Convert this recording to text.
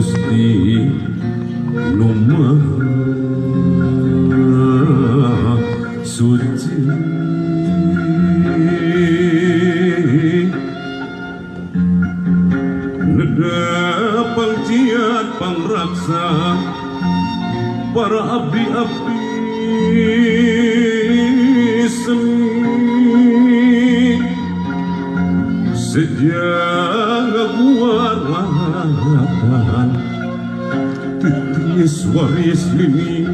Gusti nu maha suci. Neda pangciat pangraksa para abdi-abdi seni sejaga buaran titis waris ini